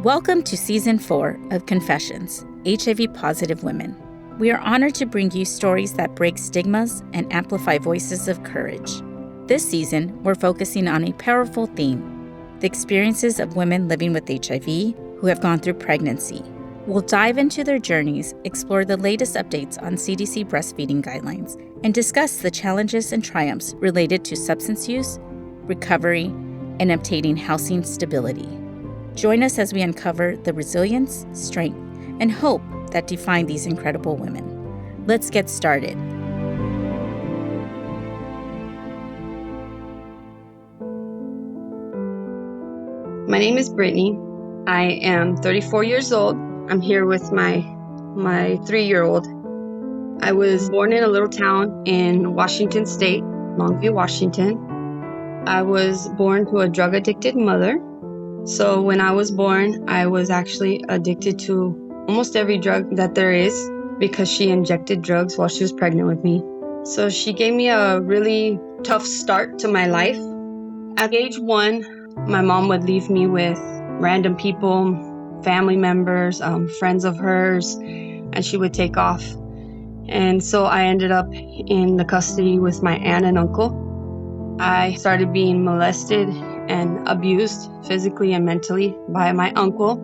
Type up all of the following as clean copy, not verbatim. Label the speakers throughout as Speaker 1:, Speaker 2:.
Speaker 1: Welcome to Season 4 of Confessions, HIV-Positive Women. We are honored to bring you stories that break stigmas and amplify voices of courage. This season, we're focusing on a powerful theme, the experiences of women living with HIV who have gone through pregnancy. We'll dive into their journeys, explore the latest updates on CDC breastfeeding guidelines, and discuss the challenges and triumphs related to substance use, recovery, and obtaining housing stability. Join us as we uncover the resilience, strength, and hope that define these incredible women. Let's get started.
Speaker 2: My name is Brittany. I am 34 years old. I'm here with my 3-year-old. I was born in a little town in Washington State, Longview, Washington. I was born to a drug-addicted mother. So when I was born, I was actually addicted to almost every drug that there is because she injected drugs while she was pregnant with me. So she gave me a really tough start to my life. At age 1, my mom would leave me with random people, family members, friends of hers, and she would take off. And so I ended up in the custody with my aunt and uncle. I started being molested and abused physically and mentally by my uncle.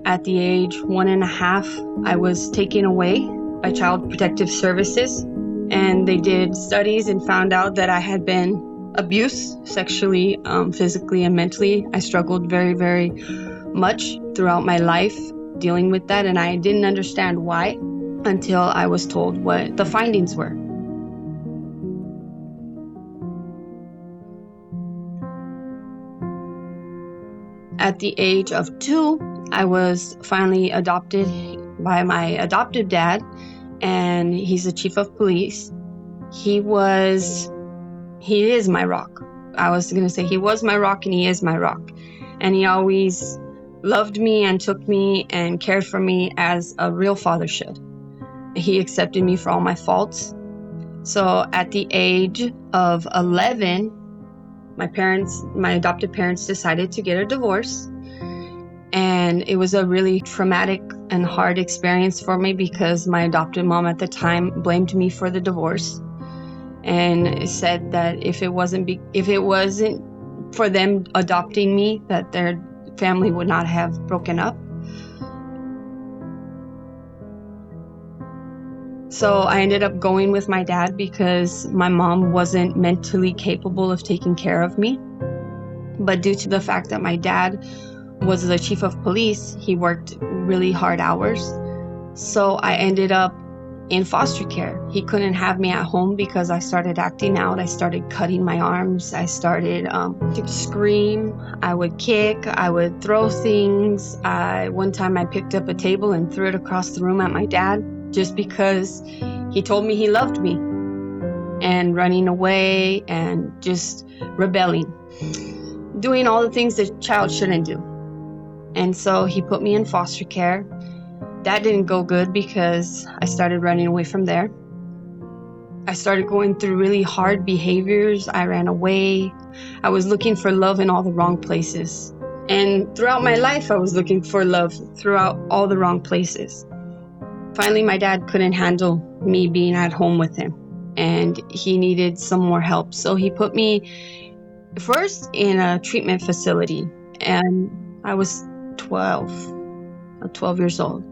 Speaker 2: At the age 1.5, I was taken away by Child Protective Services, and they did studies and found out that I had been abused sexually, physically, and mentally. I struggled very, very much throughout my life dealing with that, and I didn't understand why until I was told what the findings were. At the age of 2, I was finally adopted by my adoptive dad, and he's the chief of police. He is my rock. I was going to say he was my rock and he is my rock. And he always loved me and took me and cared for me as a real father should. He accepted me for all my faults. So at the age of 11, my adoptive parents decided to get a divorce. And it was a really traumatic and hard experience for me because my adoptive mom at the time blamed me for the divorce and said that if it wasn't for them adopting me, that their family would not have broken up. So I ended up going with my dad because my mom wasn't mentally capable of taking care of me. But due to the fact that my dad was the chief of police, he worked really hard hours. So I ended up in foster care. He couldn't have me at home because I started acting out. I started cutting my arms. I started to scream. I would kick. I would throw things. One time I picked up a table and threw it across the room at my dad just because he told me he loved me, and running away and just rebelling, doing all the things that a child shouldn't do. And so he put me in foster care. That didn't go good because I started running away from there. I started going through really hard behaviors. I ran away. I was looking for love in all the wrong places. And throughout my life, I was looking for love throughout all the wrong places. Finally, my dad couldn't handle me being at home with him, and he needed some more help. So he put me first in a treatment facility, and I was 12 years old.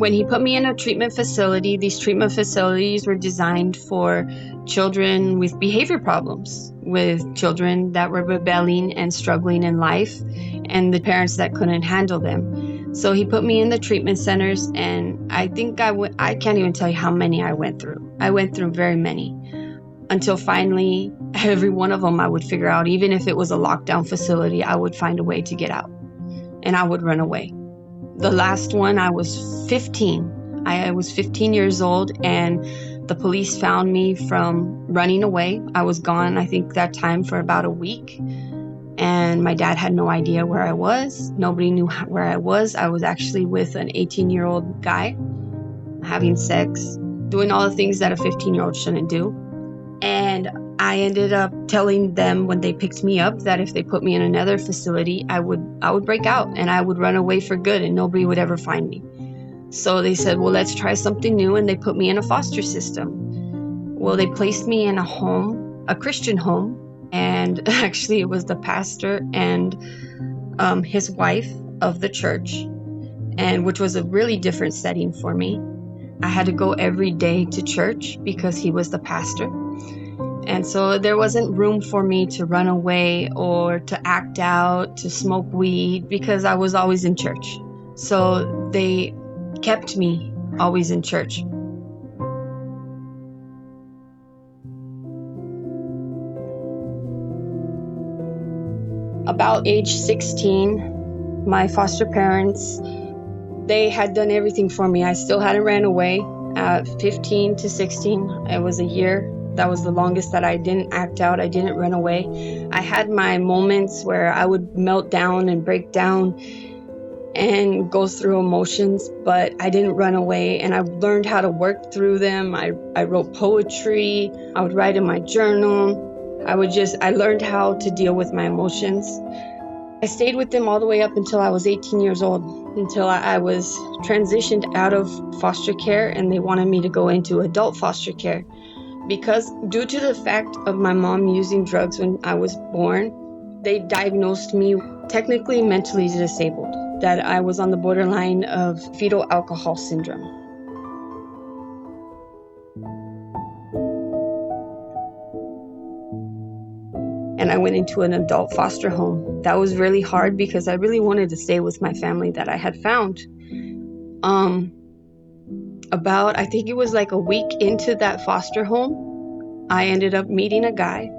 Speaker 2: When he put me in a treatment facility, these treatment facilities were designed for children with behavior problems, with children that were rebelling and struggling in life, and the parents that couldn't handle them. So he put me in the treatment centers, and I think I can't even tell you how many I went through. I went through very many, until finally, every one of them I would figure out. Even if it was a lockdown facility, I would find a way to get out, and I would run away. The last one, I was 15. I was 15 years old, and the police found me from running away. I was gone, I think, that time for about a week. And my dad had no idea where I was. Nobody knew where I was. I was actually with an 18-year-old guy having sex. doing all the things that a 15-year-old shouldn't do. And I ended up telling them when they picked me up that if they put me in another facility, I would break out and I would run away for good and nobody would ever find me. So they said, well, let's try something new. And they put me in a foster system. Well, they placed me in a home, a Christian home. And actually it was the pastor and his wife of the church, and which was a really different setting for me. I had to go every day to church because he was the pastor. And so there wasn't room for me to run away or to act out, to smoke weed, because I was always in church. So they kept me always in church. About age 16, my foster parents, they had done everything for me. I still hadn't ran away. At 15 to 16, it was a year. That was the longest that I didn't act out. I didn't run away. I had my moments where I would melt down and break down and go through emotions, but I didn't run away, and I learned how to work through them. I wrote poetry. I would write in my journal. I learned how to deal with my emotions. I stayed with them all the way up until I was 18 years old, until I was transitioned out of foster care, and they wanted me to go into adult foster care. Because due to the fact of my mom using drugs when I was born, they diagnosed me technically mentally disabled, that I was on the borderline of fetal alcohol syndrome. And I went into an adult foster home. That was really hard because I really wanted to stay with my family that I had found. I think it was like a week into that foster home, I ended up meeting a guy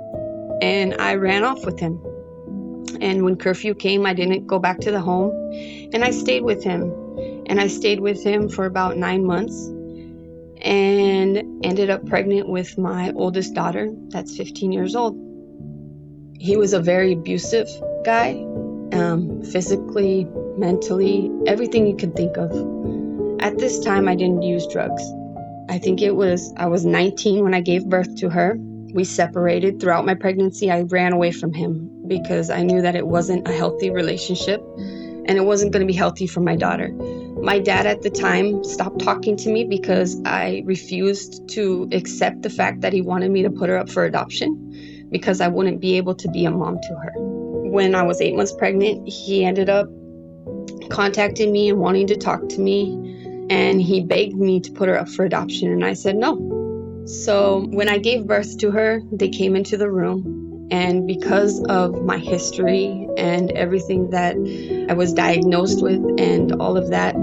Speaker 2: and I ran off with him. And when curfew came, I didn't go back to the home, and I stayed with him. And I stayed with him for about 9 months and ended up pregnant with my oldest daughter, that's 15 years old. He was a very abusive guy, physically, mentally, everything you could think of. At this time, I didn't use drugs. I was 19 when I gave birth to her. We separated. Throughout my pregnancy, I ran away from him because I knew that it wasn't a healthy relationship and it wasn't going to be healthy for my daughter. My dad at the time stopped talking to me because I refused to accept the fact that he wanted me to put her up for adoption because I wouldn't be able to be a mom to her. When I was 8 months pregnant, he ended up contacting me and wanting to talk to me. And he begged me to put her up for adoption, and I said no. So when I gave birth to her, they came into the room, and because of my history and everything that I was diagnosed with and all of that,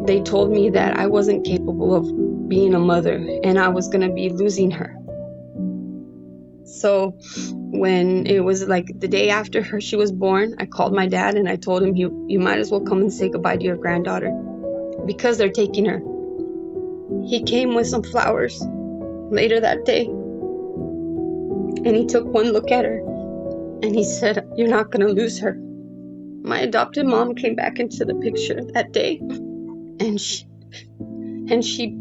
Speaker 2: they told me that I wasn't capable of being a mother and I was going to be losing her. So when it was like the day after she was born, I called my dad and I told him, you might as well come and say goodbye to your granddaughter, because they're taking her. He came with some flowers later that day, and he took one look at her, and he said, "You're not going to lose her." My adopted mom came back into the picture that day, and she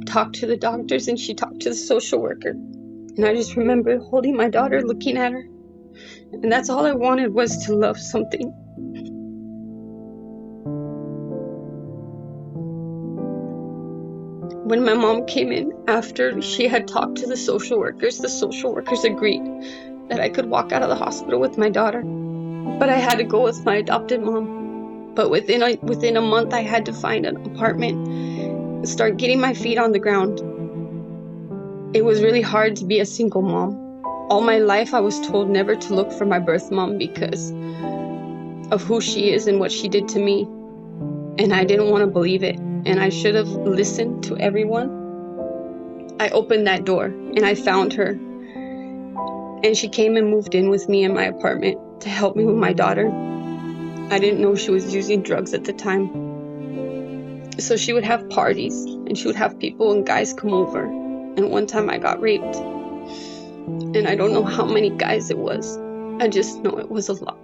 Speaker 2: talked to the doctors, and she talked to the social worker. And I just remember holding my daughter, looking at her, and that's all I wanted, was to love something. When my mom came in after she had talked to the social workers agreed that I could walk out of the hospital with my daughter. But I had to go with my adopted mom. But within a month, I had to find an apartment and start getting my feet on the ground. It was really hard to be a single mom. All my life, I was told never to look for my birth mom because of who she is and what she did to me. And I didn't want to believe it. And I should have listened to everyone. I opened that door and I found her. And she came and moved in with me in my apartment to help me with my daughter. I didn't know she was using drugs at the time. So she would have parties and she would have people and guys come over. And one time I got raped. And I don't know how many guys it was. I just know it was a lot.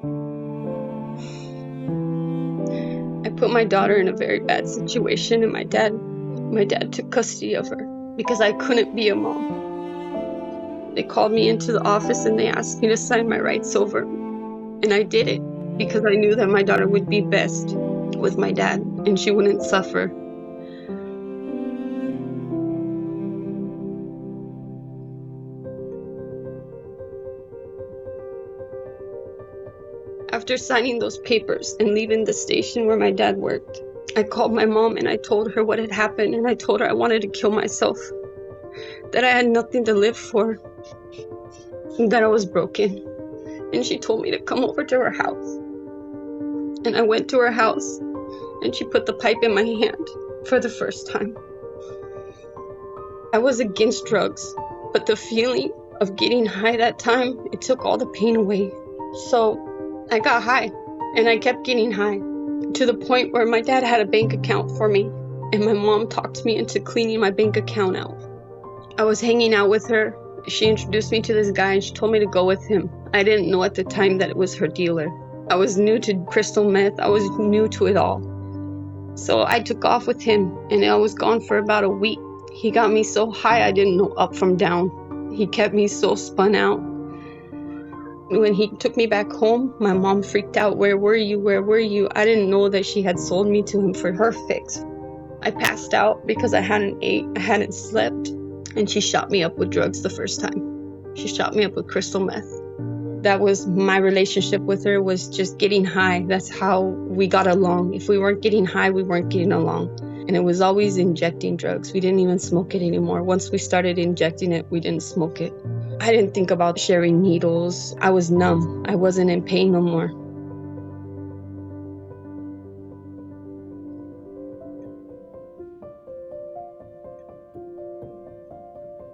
Speaker 2: I put my daughter in a very bad situation, and my dad took custody of her. because I couldn't be a mom. They called me into the office and they asked me to sign my rights over. And I did it because I knew that my daughter would be best with my dad and she wouldn't suffer. After signing those papers and leaving the station where my dad worked, I called my mom and I told her what had happened, and I told her I wanted to kill myself, that I had nothing to live for, and that I was broken. And she told me to come over to her house. And I went to her house and she put the pipe in my hand for the first time. I was against drugs, but the feeling of getting high that time, it took all the pain away. So I got high and I kept getting high to the point where my dad had a bank account for me and my mom talked me into cleaning my bank account out. I was hanging out with her. She introduced me to this guy and she told me to go with him. I didn't know at the time that it was her dealer. I was new to crystal meth. I was new to it all. So I took off with him and I was gone for about a week. He got me so high I didn't know up from down. He kept me so spun out. When he took me back home, my mom freaked out. Where were you? Where were you? I didn't know that she had sold me to him for her fix. I passed out because I hadn't ate, I hadn't slept, and she shot me up with drugs the first time. She shot me up with crystal meth. That was my relationship with her, was just getting high. That's how we got along. If we weren't getting high, we weren't getting along. And it was always injecting drugs. We didn't even smoke it anymore. Once we started injecting it, we didn't smoke it. I didn't think about sharing needles. I was numb. I wasn't in pain no more.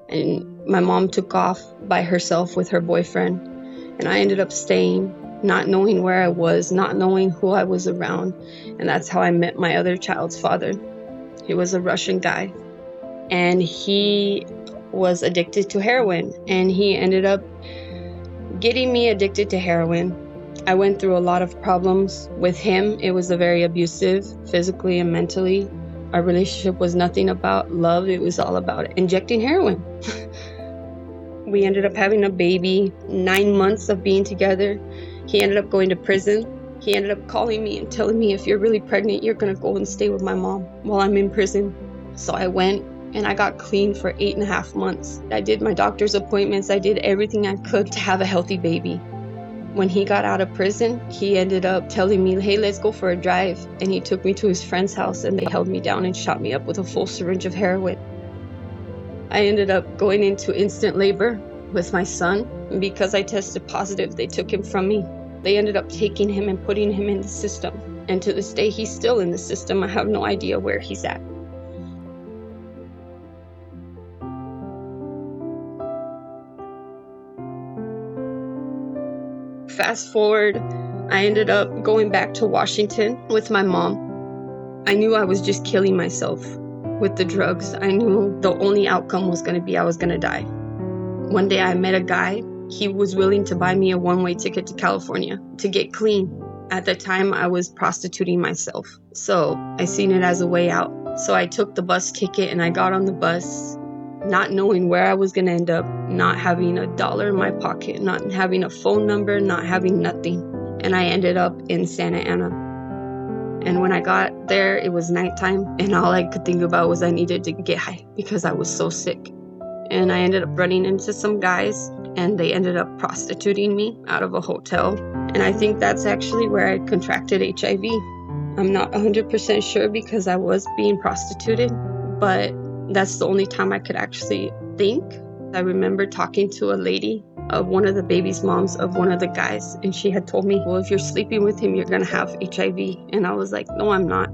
Speaker 2: And my mom took off by herself with her boyfriend. And I ended up staying, not knowing where I was, not knowing who I was around. And that's how I met my other child's father. He was a Russian guy. And he was addicted to heroin. And he ended up getting me addicted to heroin. I went through a lot of problems with him. It was very abusive, physically and mentally. Our relationship was nothing about love. It was all about injecting heroin. We ended up having a baby, 9 months of being together. He ended up going to prison. He ended up calling me and telling me, if you're really pregnant, you're going to go and stay with my mom while I'm in prison. So I went and I got clean for 8.5 months. I did my doctor's appointments. I did everything I could to have a healthy baby. When he got out of prison, he ended up telling me, hey, let's go for a drive. And he took me to his friend's house and they held me down and shot me up with a full syringe of heroin. I ended up going into instant labor with my son. Because I tested positive, they took him from me. They ended up taking him and putting him in the system. And to this day, he's still in the system. I have no idea where he's at. Fast forward, I ended up going back to Washington with my mom. I knew I was just killing myself with the drugs. I knew the only outcome was going to be I was going to die. One day I met a guy. He was willing to buy me a one-way ticket to California to get clean. At the time, I was prostituting myself. So I seen it as a way out. So I took the bus ticket and I got on the bus, not knowing where I was going to end up, not having $1 in my pocket, not having a phone number, not having nothing. And I ended up in Santa Ana. And when I got there, it was nighttime. And all I could think about was I needed to get high because I was so sick. And I ended up running into some guys and they ended up prostituting me out of a hotel. And I think that's actually where I contracted HIV. I'm not 100% sure because I was being prostituted, but that's the only time I could actually think. I remember talking to a lady of one of the baby's moms of one of the guys, and she had told me, well, if you're sleeping with him, you're going to have HIV. And I was like, no, I'm not.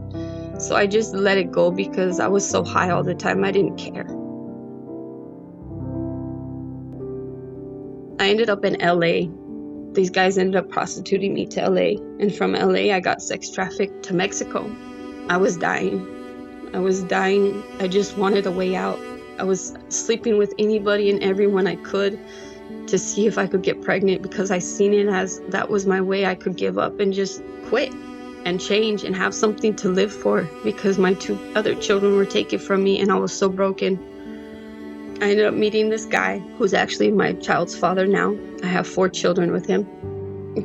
Speaker 2: So I just let it go because I was so high all the time, I didn't care. I ended up in LA. These guys ended up prostituting me to LA. And from LA, I got sex trafficked to Mexico. I was dying. I just wanted a way out. I was sleeping with anybody and everyone I could to see if I could get pregnant because I seen it as that was my way I could give up and just quit and change and have something to live for because my 2 other children were taken from me and I was so broken. I ended up meeting this guy who's actually my child's father now. I have 4 children with him.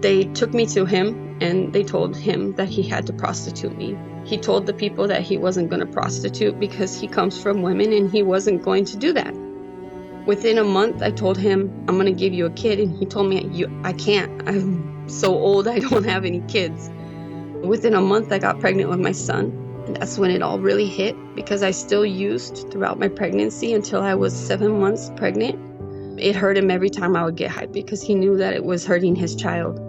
Speaker 2: They took me to him and they told him that he had to prostitute me. He told the people that he wasn't going to prostitute because he comes from women and he wasn't going to do that. Within a month, I told him, I'm going to give you a kid. And he told me, I can't. I'm so old, I don't have any kids. Within a month, I got pregnant with my son. And that's when it all really hit, because I still used throughout my pregnancy until I was 7 months pregnant. It hurt him every time I would get high because he knew that it was hurting his child.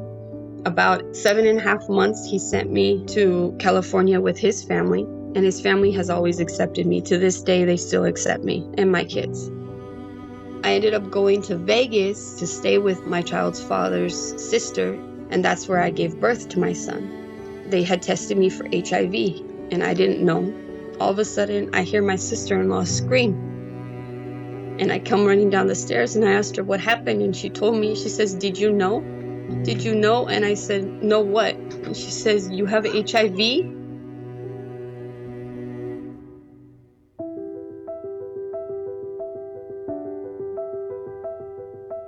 Speaker 2: About 7.5 months, he sent me to California with his family, and his family has always accepted me. To this day, they still accept me and my kids. I ended up going to Vegas to stay with my child's father's sister, and that's where I gave birth to my son. They had tested me for HIV, and I didn't know. All of a sudden, I hear my sister-in-law scream. And I come running down the stairs, and I asked her what happened, and she told me, she says, "Did you know? Did you know?" And I said, "No, what?" And she says, "You have HIV?"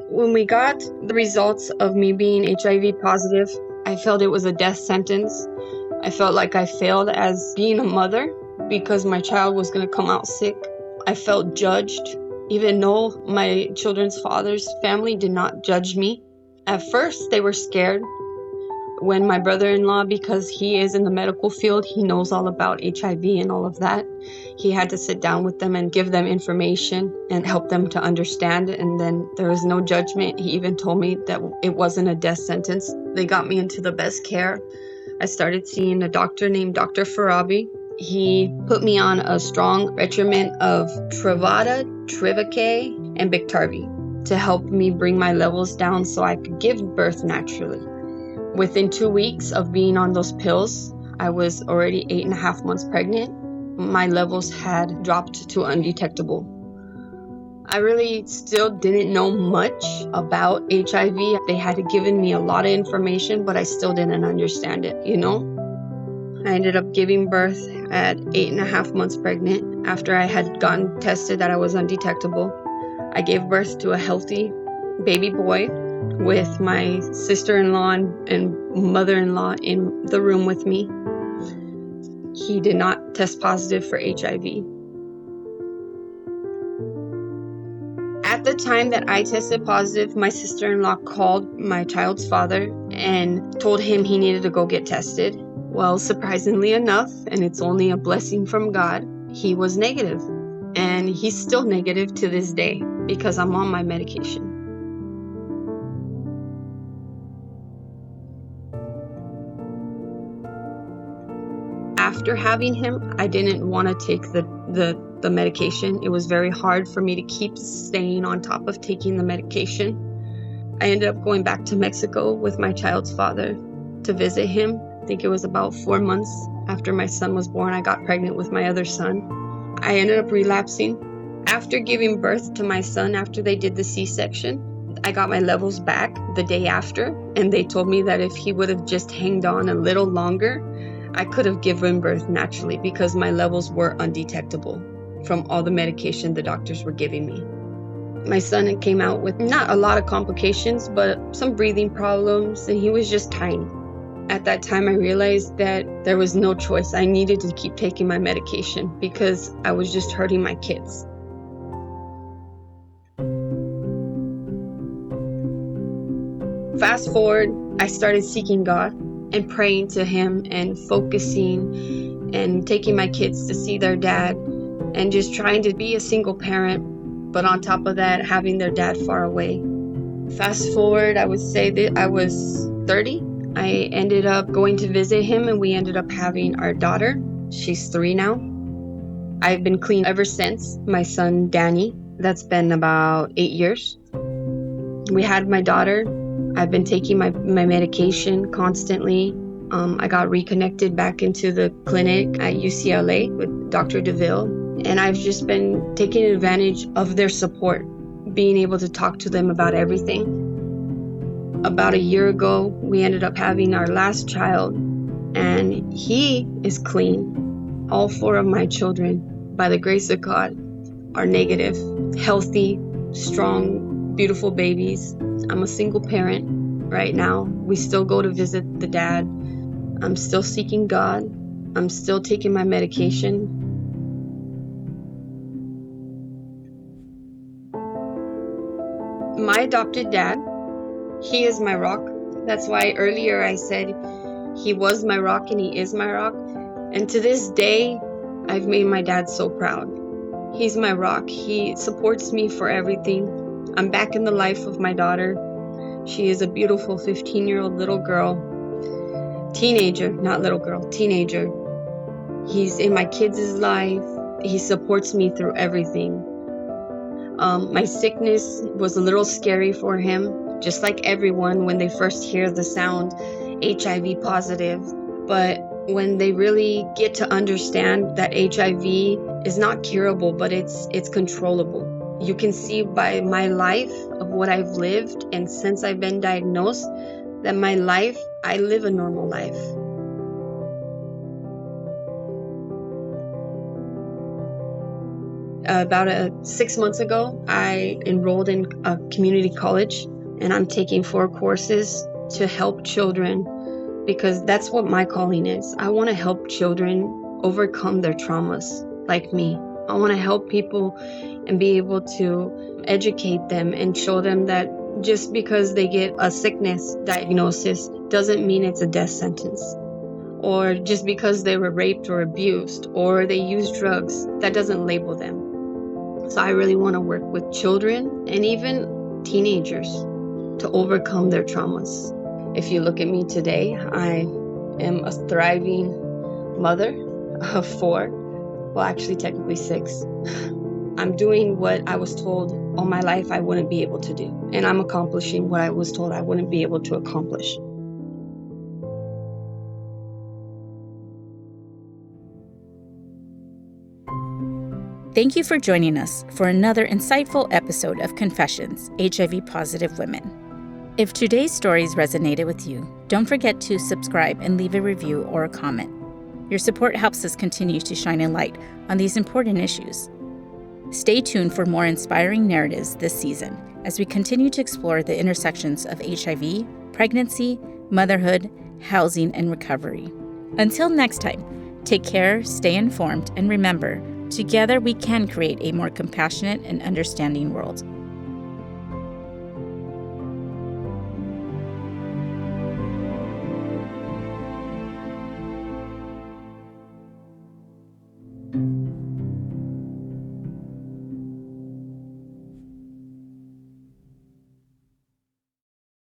Speaker 2: When we got the results of me being HIV positive, I felt it was a death sentence. I felt like I failed as being a mother because my child was going to come out sick. I felt judged, even though my children's father's family did not judge me. At first, they were scared. When my brother-in-law, because he is in the medical field, he knows all about HIV and all of that. He had to sit down with them and give them information and help them to understand. And then there was no judgment. He even told me that it wasn't a death sentence. They got me into the best care. I started seeing a doctor named Dr. Farabi. He put me on a strong regimen of Truvada, Trivacay, and Biktarvy to help me bring my levels down so I could give birth naturally. Within 2 weeks of being on those pills, I was already 8.5 months pregnant. My levels had dropped to undetectable. I really still didn't know much about HIV. They had given me a lot of information, but I still didn't understand it, I ended up giving birth at 8.5 months pregnant after I had gotten tested that I was undetectable. I gave birth to a healthy baby boy with my sister-in-law and mother-in-law in the room with me. He did not test positive for HIV. At the time that I tested positive, my sister-in-law called my child's father and told him he needed to go get tested. Well, surprisingly enough, and it's only a blessing from God, he was negative. And he's still negative to this day because I'm on my medication. After having him, I didn't want to take the medication. It was very hard for me to keep staying on top of taking the medication. I ended up going back to Mexico with my child's father to visit him. I think it was about 4 months after my son was born, I got pregnant with my other son. I ended up relapsing. After giving birth to my son, after they did the C-section, I got my levels back the day after, and they told me that if he would have just hanged on a little longer, I could have given birth naturally because my levels were undetectable from all the medication the doctors were giving me. My son came out with not a lot of complications, but some breathing problems, and he was just tiny. At that time, I realized that there was no choice. I needed to keep taking my medication because I was just hurting my kids. Fast forward, I started seeking God and praying to him and focusing and taking my kids to see their dad and just trying to be a single parent, but on top of that, having their dad far away. Fast forward, I would say that I was 30. I ended up going to visit him and we ended up having our daughter. She's 3 now. I've been clean ever since. My son, Danny, that's been about 8 years. We had my daughter. I've been taking my medication constantly. I got reconnected back into the clinic at UCLA with Dr. DeVille. And I've just been taking advantage of their support, being able to talk to them about everything. About a year ago, we ended up having our last child, and he is clean. All 4 of my children, by the grace of God, are negative. healthy, strong, beautiful babies. I'm a single parent right now. We still go to visit the dad. I'm still seeking God. I'm still taking my medication. My adopted dad, he is my rock. That's why earlier I said he was my rock and he is my rock. And to this day, I've made my dad so proud. He's my rock. He supports me for everything. I'm back in the life of my daughter. She is a beautiful 15-year-old little girl. Teenager, not little girl, teenager. He's in my kids' life. He supports me through everything. My sickness was a little scary for him, just like everyone when they first hear the sound HIV positive. But when they really get to understand that HIV is not curable, but it's controllable. You can see by my life of what I've lived, and since I've been diagnosed, that my life, I live a normal life. About 6 months ago, I enrolled in a community college, and I'm taking 4 courses to help children, because that's what my calling is. I want to help children overcome their traumas like me. I want to help people and be able to educate them and show them that just because they get a sickness diagnosis doesn't mean it's a death sentence. Or just because they were raped or abused or they used drugs, that doesn't label them. So I really want to work with children and even teenagers to overcome their traumas. If you look at me today, I am a thriving mother of 4, well, actually technically 6. I'm doing what I was told all my life I wouldn't be able to do, and I'm accomplishing what I was told I wouldn't be able to accomplish.
Speaker 1: Thank you for joining us for another insightful episode of Confessions, HIV-Positive Women. If today's stories resonated with you, don't forget to subscribe and leave a review or a comment. Your support helps us continue to shine a light on these important issues. Stay tuned for more inspiring narratives this season as we continue to explore the intersections of HIV, pregnancy, motherhood, housing, and recovery. Until next time, take care, stay informed, and remember, together we can create a more compassionate and understanding world.